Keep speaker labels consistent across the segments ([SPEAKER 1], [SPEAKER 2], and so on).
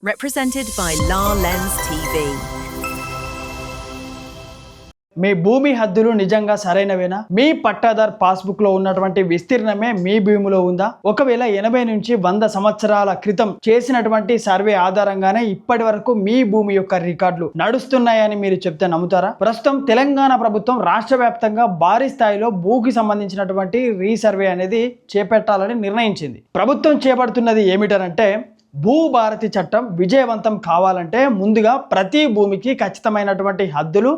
[SPEAKER 1] Represented by La Lens TV.
[SPEAKER 2] మీ భూమి హద్దులు నిజంగా సరైనవేనా? మీ పట్టాదార్ పాస్బుక్ లో ఉన్నటువంటి విస్తీర్ణమే మీ భూమిలో ఉందా? ఒకవేళ 80 నుంచి 100 సంవత్సరాల క్రితం చేసినటువంటి సర్వే ఆధారంగానే ఇప్పటి వరకు మీ భూమి యొక్క రికార్డులు నడుస్తున్నాయని మీరు చెప్తే నమ్ముతారా? ప్రస్తుతం తెలంగాణ ప్రభుత్వం రాష్ట్ర వ్యాప్తంగా భారీ స్థాయిలో భూకి సంబంధించినటువంటి రీసర్వే అనేది చేపట్టాలని నిర్ణయించింది. ప్రభుత్వం చేపడుతున్నది ఏమిటనంటే, భూభారతి చట్టం విజయవంతం కావాలంటే ముందుగా ప్రతి భూమికి ఖచ్చితమైనటువంటి హద్దులు,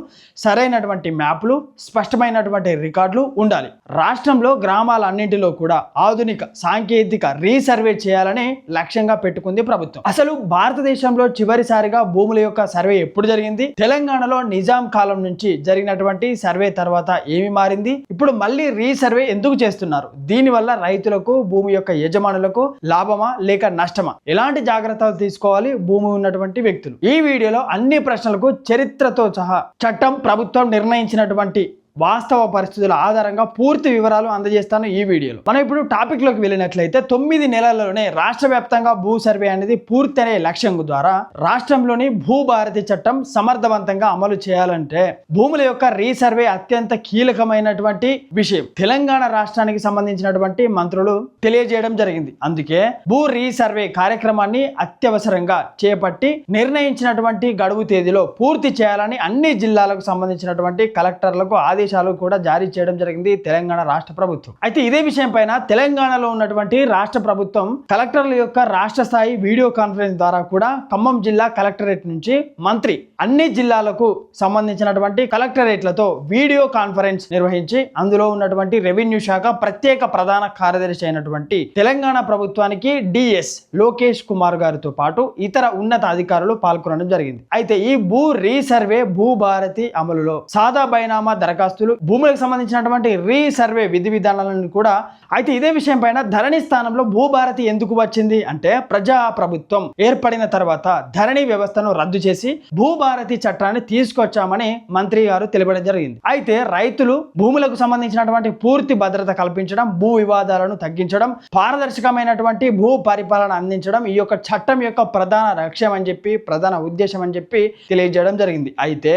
[SPEAKER 2] సరైనటువంటి మ్యాప్లు, స్పష్టమైనటువంటి రికార్డులు ఉండాలి. రాష్ట్రంలో గ్రామాలన్నింటిలో కూడా ఆధునిక సాంకేతిక రీసర్వే చేయాలని లక్ష్యంగా పెట్టుకుంది ప్రభుత్వం. అసలు భారతదేశంలో చివరిసారిగా భూముల యొక్క సర్వే ఎప్పుడు జరిగింది? తెలంగాణలో నిజాం కాలం నుంచి జరిగినటువంటి సర్వే తర్వాత ఏమి మారింది? ఇప్పుడు మళ్ళీ రీసర్వే ఎందుకు చేస్తున్నారు? దీనివల్ల రైతులకు, భూమి యొక్క యజమానులకు లాభమా లేక నష్టమా? ఎలాంటి జాగ్రత్తలు తీసుకోవాలి భూమి ఉన్నటువంటి వ్యక్తులు? ఈ వీడియోలో అన్ని ప్రశ్నలకు చరిత్రతో సహా చట్టం, ప్రభుత్వం నిర్ణయించినటువంటి వాస్తవ పరిస్థితుల ఆధారంగా పూర్తి వివరాలు అందజేస్తాను ఈ వీడియోలో. మనం ఇప్పుడు టాపిక్ లోకి వెళ్ళినట్లయితే 9 నెలల్లోనే రాష్ట్ర వ్యాప్తంగా భూ సర్వే అనేది పూర్తి అనే లక్ష్యం ద్వారా రాష్ట్రంలోని భూభారతి చట్టం సమర్థవంతంగా అమలు చేయాలంటే భూముల యొక్క రీసర్వే అత్యంత కీలకమైనటువంటి విషయం. తెలంగాణ రాష్ట్రానికి సంబంధించినటువంటి మంత్రులు తెలియజేయడం జరిగింది. అందుకే భూ రీసర్వే కార్యక్రమాన్ని అత్యవసరంగా చేపట్టి నిర్ణయించినటువంటి గడువు తేదీలో పూర్తి చేయాలని అన్ని జిల్లాలకు సంబంధించినటువంటి కలెక్టర్లకు ఆదేశాలు కూడా జారీ చేయడం జరిగింది తెలంగాణ రాష్ట్ర ప్రభుత్వం. అయితే ఇదే విషయం పైన తెలంగాణలో ఉన్నటువంటి రాష్ట్ర ప్రభుత్వం కలెక్టర్ల యొక్క రాష్ట్ర స్థాయి వీడియో కాన్ఫరెన్స్ ద్వారా కూడా ఖమ్మం జిల్లా కలెక్టరేట్ నుంచి మంత్రి అన్ని జిల్లాలకు సంబంధించినటువంటి కలెక్టరేట్లతో వీడియో కాన్ఫరెన్స్ నిర్వహించి అందులో ఉన్నటువంటి రెవెన్యూ శాఖ ప్రత్యేక ప్రధాన కార్యదర్శి అయినటువంటి తెలంగాణ ప్రభుత్వానికి డిఎస్ లోకేష్ కుమార్ గారితో పాటు ఇతర ఉన్నత అధికారులు పాల్గొనడం జరిగింది. అయితే ఈ భూ రీసర్వే, భూభారతి అమలులో సాదా బైనామా దరఖాస్తులు, భూములకు సంబంధించినటువంటి రీసర్వే విధి విధానాలను కూడా, అయితే ఇదే విషయం పైన ధరణి స్థానంలో భూభారతి ఎందుకు వచ్చింది అంటే, ప్రజా ప్రభుత్వం ఏర్పడిన తర్వాత ధరణి వ్యవస్థను రద్దు చేసి భూభారతి చట్టాన్ని తీసుకొచ్చామని మంత్రి గారు తెలియడం జరిగింది. అయితే రైతులు భూములకు సంబంధించినటువంటి పూర్తి భద్రత కల్పించడం, భూ వివాదాలను తగ్గించడం, పారదర్శకమైనటువంటి భూ పరిపాలన అందించడం ఈ యొక్క చట్టం యొక్క ప్రధాన లక్ష్యం అని చెప్పి, ప్రధాన ఉద్దేశం అని చెప్పి తెలియజేయడం జరిగింది. అయితే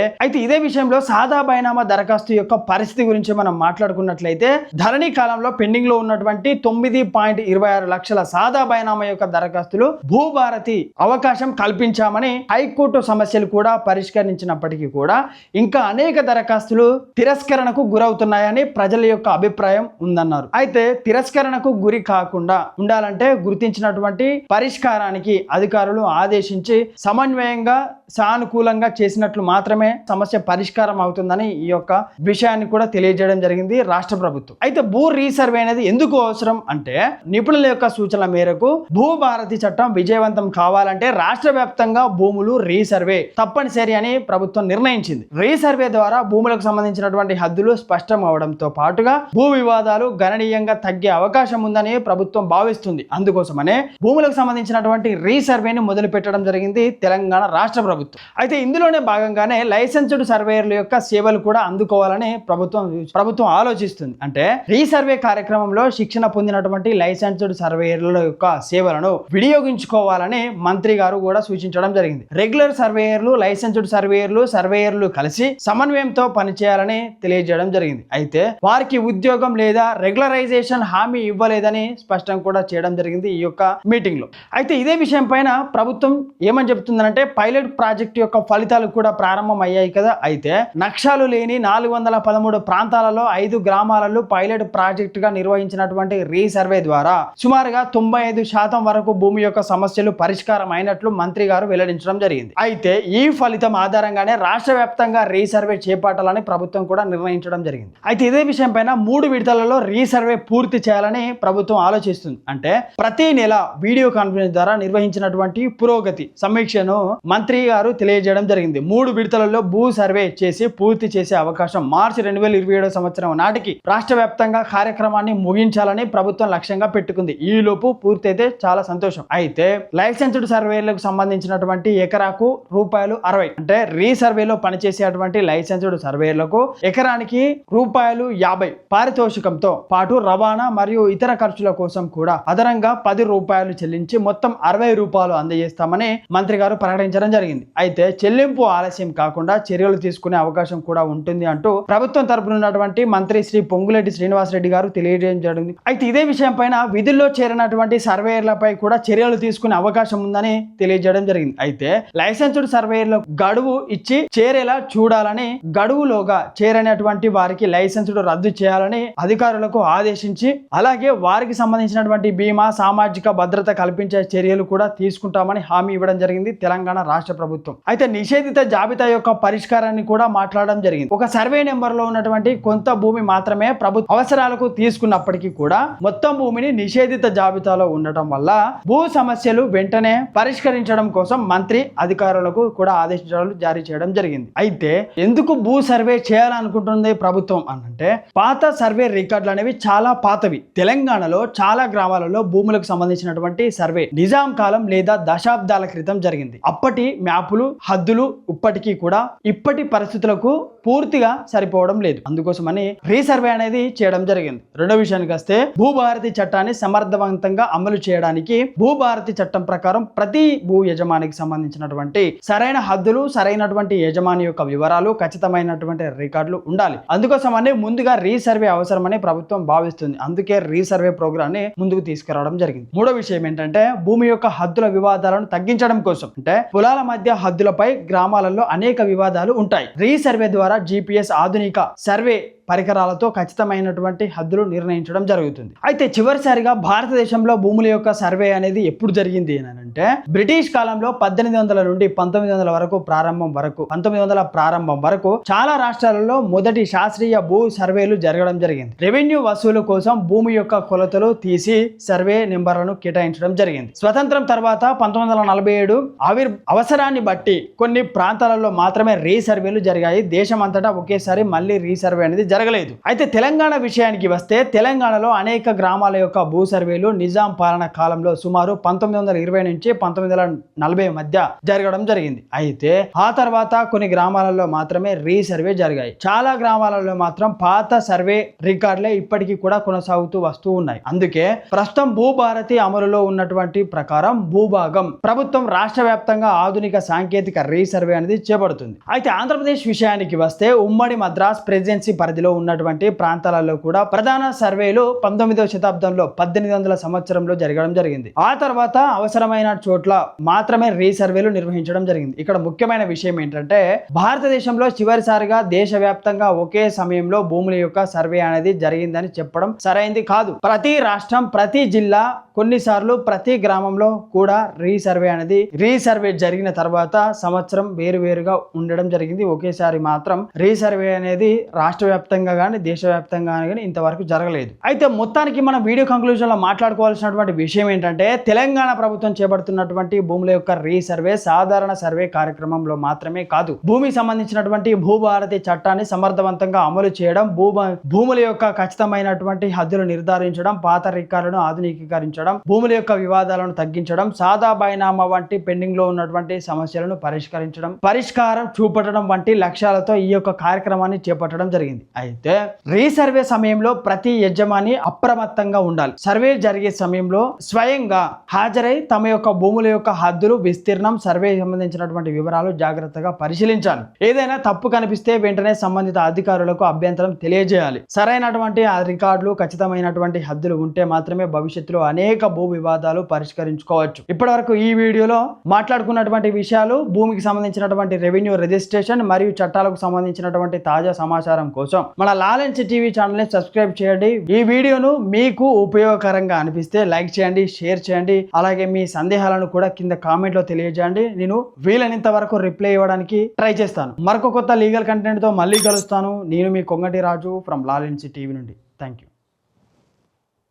[SPEAKER 2] ఇదే విషయంలో సాదా బైనామా దరఖాస్తు యొక్క పరిస్థితి గురించి మనం మాట్లాడుకున్నట్లయితే, ధరణి కాలంలో పెండింగ్ లో ఉన్నటువంటి 9.26 లక్షల సాదా బైనామా యొక్క దరఖాస్తులు భూభారతి అవకాశం కల్పించామని హైకోర్టు సమస్యలు కూడా పరిష్కరించినప్పటికీ కూడా ఇంకా అనేక దరఖాస్తులు తిరస్కరణకు గురవుతున్నాయని ప్రజల యొక్క అభిప్రాయం ఉందన్నారు. అయితే తిరస్కరణకు గురి కాకుండా ఉండాలంటే గుర్తించినటువంటి పరిష్కారానికి అధికారులు ఆదేశించి సమన్వయంగా, సానుకూలంగా చేసినట్లు మాత్రమే సమస్య పరిష్కారం అవుతుందని ఈ యొక్క విషయాన్ని కూడా తెలియజేయడం జరిగింది రాష్ట్ర ప్రభుత్వం. అయితే భూ రీసర్వే అనేది ఎందుకు అవసరం అంటే, నిపుణుల యొక్క సూచనల మేరకు భూభారతి చట్టం విజయవంతం కావాలంటే రాష్ట్ర వ్యాప్తంగా భూములు రీసర్వే తప్పనిసరి అని ప్రభుత్వం నిర్ణయించింది. రీసర్వే ద్వారా భూములకు సంబంధించినటువంటి హద్దులు స్పష్టం అవడంతో పాటుగా భూ వివాదాలు గణనీయంగా తగ్గే అవకాశం ఉందని ప్రభుత్వం భావిస్తుంది. అందుకోసమనే భూములకు సంబంధించినటువంటి రీసర్వేని మొదలు పెట్టడం జరిగింది తెలంగాణ రాష్ట్ర ప్రభుత్వం. అయితే ఇందులోనే భాగంగానే లైసెన్స్డ్ సర్వేయర్ల యొక్క సేవలు కూడా అందుకోవాలని ప్రభుత్వం ఆలోచిస్తుంది. అంటే రీసర్వే కార్యక్రమంలో శిక్షణ పొందినటువంటి లైసెన్స్డ్ సర్వేయర్ల యొక్క సేవలను వినియోగించుకోవాలని మంత్రి గారు కూడా సూచించడం జరిగింది. రెగ్యులర్ సర్వేయర్లు, లైసెన్స్డ్ సర్వేయర్లు కలిసి సమన్వయంతో పనిచేయాలని తెలియజేయడం జరిగింది. అయితే వారికి ఉద్యోగం లేదా రెగ్యులరైజేషన్ హామీ ఇవ్వలేదని స్పష్టం కూడా చేయడం జరిగింది ఈ యొక్క మీటింగ్ లో. అయితే ఇదే విషయం పైన ప్రభుత్వం ఏమని చెప్తుందంటే, పైలట్ ప్రాజెక్ట్ యొక్క ఫలితాలు కూడా ప్రారంభం అయ్యాయి కదా. అయితే నక్షాలు లేని 413 ప్రాంతాలలో 5 గ్రామాలలో పైలట్ ప్రాజెక్ట్ గా నిర్వహించినటువంటి రీసర్వే ద్వారా సుమారుగా 95% వరకు భూమి యొక్క సమస్యలు పరిష్కారం అయినట్లు మంత్రి గారు వెల్లడించడం జరిగింది. అయితే ఈ ఫలితం ఆధారంగానే రాష్ట్ర వ్యాప్తంగా రీసర్వే చేపట్టాలని ప్రభుత్వం కూడా నిర్ణయించడం జరిగింది. అయితే ఇదే విషయం పైన 3 విడతలలో రీసర్వే పూర్తి చేయాలని ప్రభుత్వం ఆలోచిస్తుంది. అంటే ప్రతి నెల వీడియో కాన్ఫరెన్స్ ద్వారా నిర్వహించినటువంటి పురోగతి సమీక్షను మంత్రి గారు గారు తెలియజేయడం జరిగింది. 3 విడతలలో భూ సర్వే చేసి పూర్తి చేసే అవకాశం మార్చి 2027 సంవత్సరం నాటికి రాష్ట్ర వ్యాప్తంగా కార్యక్రమాన్ని ముగించాలని ప్రభుత్వం లక్ష్యంగా పెట్టుకుంది. ఈ లోపు పూర్తయితే చాలా సంతోషం. అయితే లైసెన్స్డ్ సర్వేలకు సంబంధించినటువంటి ఎకరాకు ₹60 అంటే రీసర్వేలో పనిచేసేటువంటి లైసెన్స్డ్ సర్వేలకు ఎకరానికి ₹50 పారితోషికంతో పాటు రవాణా మరియు ఇతర ఖర్చుల కోసం కూడా అదనంగా ₹10 చెల్లించి మొత్తం ₹60 అందజేస్తామని మంత్రి గారు ప్రకటించడం జరిగింది. అయితే చెల్లింపు ఆలస్యం కాకుండా చర్యలు తీసుకునే అవకాశం కూడా ఉంటుంది అంటూ ప్రభుత్వం తరపున ఉన్నటువంటి మంత్రి శ్రీ పొంగులేటి శ్రీనివాసరెడ్డి గారు తెలియజేయడం జరిగింది. అయితే ఇదే విషయం పైన విధుల్లో చేరినటువంటి సర్వేయర్లపై కూడా చర్యలు తీసుకునే అవకాశం ఉందని తెలియజేయడం జరిగింది. అయితే లైసెన్స్డ్ సర్వేయర్లకు గడువు ఇచ్చి చేరేలా చూడాలని, గడువులోగా చేరనటువంటి వారికి లైసెన్స్డ్ రద్దు చేయాలని అధికారులకు ఆదేశించి అలాగే వారికి సంబంధించినటువంటి బీమా సామాజిక భద్రత కల్పించే చర్యలు కూడా తీసుకుంటామని హామీ ఇవ్వడం జరిగింది తెలంగాణ రాష్ట్ర ప్రభుత్వం. అయితే నిషేధిత జాబితా యొక్క పరిష్కారాన్ని కూడా మాట్లాడడం జరిగింది. ఒక సర్వే నెంబర్ లో ఉన్నటువంటి కొంత భూమి మాత్రమే ప్రభుత్వ అవసరాలకు తీసుకున్నప్పటికీ కూడా మొత్తం భూమిని నిషేధిత జాబితాలో ఉండటం వల్ల భూ సమస్యలు వెంటనే పరిష్కరించడం కోసం మంత్రి అధికారులకు కూడా ఆదేశాలు జారీ చేయడం జరిగింది. అయితే ఎందుకు భూ సర్వే చేయాలనుకుంటుంది ప్రభుత్వం అంటే పాత సర్వే రికార్డులు అనేవి చాలా పాతవి. తెలంగాణలో చాలా గ్రామాలలో భూములకు సంబంధించినటువంటి సర్వే నిజాం కాలం లేదా దశాబ్దాల క్రితం జరిగింది. అప్పటి మ్యాపులు హద్దులు ఇప్పటికీ కూడా ఇప్పటి పరిస్థితులకు పూర్తిగా సరిపోవడం లేదు. అందుకోసమని రీసర్వే అనేది చేయడం జరిగింది. రెండో విషయానికి వస్తే భూభారతి చట్టాన్ని సమర్థవంతంగా అమలు చేయడానికి భూభారతి చట్టం ప్రకారం ప్రతి భూ యజమానికి సంబంధించినటువంటి సరైన హద్దులు, సరైనటువంటి యజమాని యొక్క వివరాలు, ఖచ్చితమైనటువంటి రికార్డులు ఉండాలి. అందుకోసమని ముందుగా రీసర్వే అవసరమని ప్రభుత్వం భావిస్తుంది. అందుకే రీసర్వే ప్రోగ్రామ్ ని ముందుకు తీసుకురావడం జరిగింది. మూడో విషయం ఏంటంటే భూమి యొక్క హద్దుల వివాదాలను తగ్గించడం కోసం అంటే పొలాల మధ్య హద్దులపై గ్రామాలలో అనేక వివాదాలు ఉంటాయి. రీసర్వే ద్వారా GPS ఆధునిక సర్వే పరికరాలతో ఖచ్చితమైనటువంటి హద్దులు నిర్ణయించడం జరుగుతుంది. అయితే చివరిసారిగా భారతదేశంలో భూముల యొక్క సర్వే అనేది ఎప్పుడు జరిగింది అంటే బ్రిటిష్ కాలంలో 1800 నుండి 1900 వరకు ప్రారంభం వరకు చాలా రాష్ట్రాలలో మొదటి శాస్త్రీయ భూ సర్వేలు జరగడం జరిగింది. రెవెన్యూ వసూలు కోసం భూమి యొక్క కొలతలు తీసి సర్వే నెంబర్లను కేటాయించడం జరిగింది. స్వతంత్రం తర్వాత 1947 అవసరాన్ని బట్టి కొన్ని ప్రాంతాలలో మాత్రమే రీసర్వేలు జరిగాయి. దేశమంతటా ఒకేసారి మళ్ళీ రీసర్వే అనేది జరగలేదు. అయితే తెలంగాణ విషయానికి వస్తే తెలంగాణలో అనేక గ్రామాల యొక్క భూ సర్వేలు నిజాం పాలన కాలంలో సుమారు 1920 నుంచి 1940 మధ్య జరగడం జరిగింది. అయితే ఆ తర్వాత కొన్ని గ్రామాలలో మాత్రమే రీసర్వే జరిగాయి. చాలా గ్రామాలలో మాత్రం పాత సర్వే రికార్డులే ఇప్పటికీ కూడా కొనసాగుతూ వస్తూ ఉన్నాయి. అందుకే ప్రస్తుతం భూభారతి అమలులో ఉన్నటువంటి ప్రకారం భూభాగం ప్రభుత్వం రాష్ట్ర వ్యాప్తంగా ఆధునిక సాంకేతిక రీసర్వే అనేది చేపడుతుంది. అయితే ఆంధ్రప్రదేశ్ విషయానికి వస్తే ఉమ్మడి మద్రాస్ ప్రెసిడెన్సీ పరిధిలో ఉన్నటువంటి ప్రాంతాలలో కూడా ప్రధాన సర్వేలు 19వ శతాబ్దంలో 1800 సంవత్సరంలో జరగడం జరిగింది. ఆ తర్వాత అవసరమైన చోట్ల మాత్రమే రీసర్వేలు నిర్వహించడం జరిగింది. ఇక్కడ ముఖ్యమైన విషయం ఏంటంటే భారతదేశంలో చివరిసారిగా దేశవ్యాప్తంగా ఒకే సమయంలో భూముల యొక్క సర్వే అనేది జరిగిందని చెప్పడం సరైంది కాదు. ప్రతి రాష్ట్రం, ప్రతి జిల్లా, కొన్నిసార్లు ప్రతి గ్రామంలో కూడా రీసర్వే జరిగిన తర్వాత సంవత్సరం వేరువేరుగా ఉండడం జరిగింది. ఒకేసారి మాత్రం రీసర్వే అనేది రాష్ట్ర వ్యాప్తంగా కానీ దేశవ్యాప్తంగా కానీ ఇంతవరకు జరగలేదు. అయితే మొత్తానికి మన వీడియో కంక్లూజన్ లో మాట్లాడుకోవాల్సినటువంటి విషయం ఏంటంటే తెలంగాణ ప్రభుత్వం చేపడుతున్నటువంటి భూముల యొక్క రీసర్వే సాధారణ సర్వే కార్యక్రమంలో మాత్రమే కాదు, భూమికి సంబంధించినటువంటి భూభారతి చట్టాన్ని సమర్థవంతంగా అమలు చేయడం, భూముల యొక్క ఖచ్చితమైనటువంటి హద్దులు నిర్ధారించడం, పాత రికార్డులను ఆధునికీకరించడం, భూముల యొక్క వివాదాలను తగ్గించడం, సాదా బైనామా వంటి పెండింగ్ లో ఉన్నటువంటి సమస్యలను పరిష్కారం చూపట్టడం వంటి లక్ష్యాలతో ఈ యొక్క కార్యక్రమాన్ని చేపట్టడం జరిగింది. అయితే రీసర్వే సమయంలో ప్రతి యజమాని అప్రమత్తంగా ఉండాలి. సర్వే జరిగే సమయంలో స్వయంగా హాజరై తమ యొక్క భూముల యొక్క హద్దులు, విస్తీర్ణం, సర్వే సంబంధించినటువంటి వివరాలు జాగ్రత్తగా పరిశీలించాలి. ఏదైనా తప్పు కనిపిస్తే వెంటనే సంబంధిత అధికారులకు అభ్యంతరం తెలియజేయాలి. సరైనటువంటి రికార్డులు, ఖచ్చితమైనటువంటి హద్దులు ఉంటే మాత్రమే భవిష్యత్తులో అనేక భూ వివాదాలు పరిష్కరించుకోవచ్చు. ఇప్పటివరకు ఈ వీడియోలో మాట్లాడుకున్నటువంటి విషయాలు భూమికి సంబంధించినటువంటి రెవెన్యూ రిజిస్ట్రేషన్ మరియు చట్టాలకు సంబంధించినటువంటి తాజా సమాచారం కోసం మన లాలెన్స్ టీవీ ఛానల్ ని సబ్స్క్రైబ్ చేయండి. ఈ వీడియోను మీకు ఉపయోగకరంగా అనిపిస్తే లైక్ చేయండి, షేర్ చేయండి. అలాగే మీ సందేహాలను కూడా కింద కామెంట్ లో తెలియజేయండి. నేను వీలైనంత వరకు రిప్లై ఇవ్వడానికి ట్రై చేస్తాను. మరొక కొత్త లీగల్ కంటెంట్ తో మళ్ళీ కలుస్తాను. నేను మీ కొంగటి రాజు ఫ్రమ్ లాలెన్స్ టీవీ నుండి. Thank you.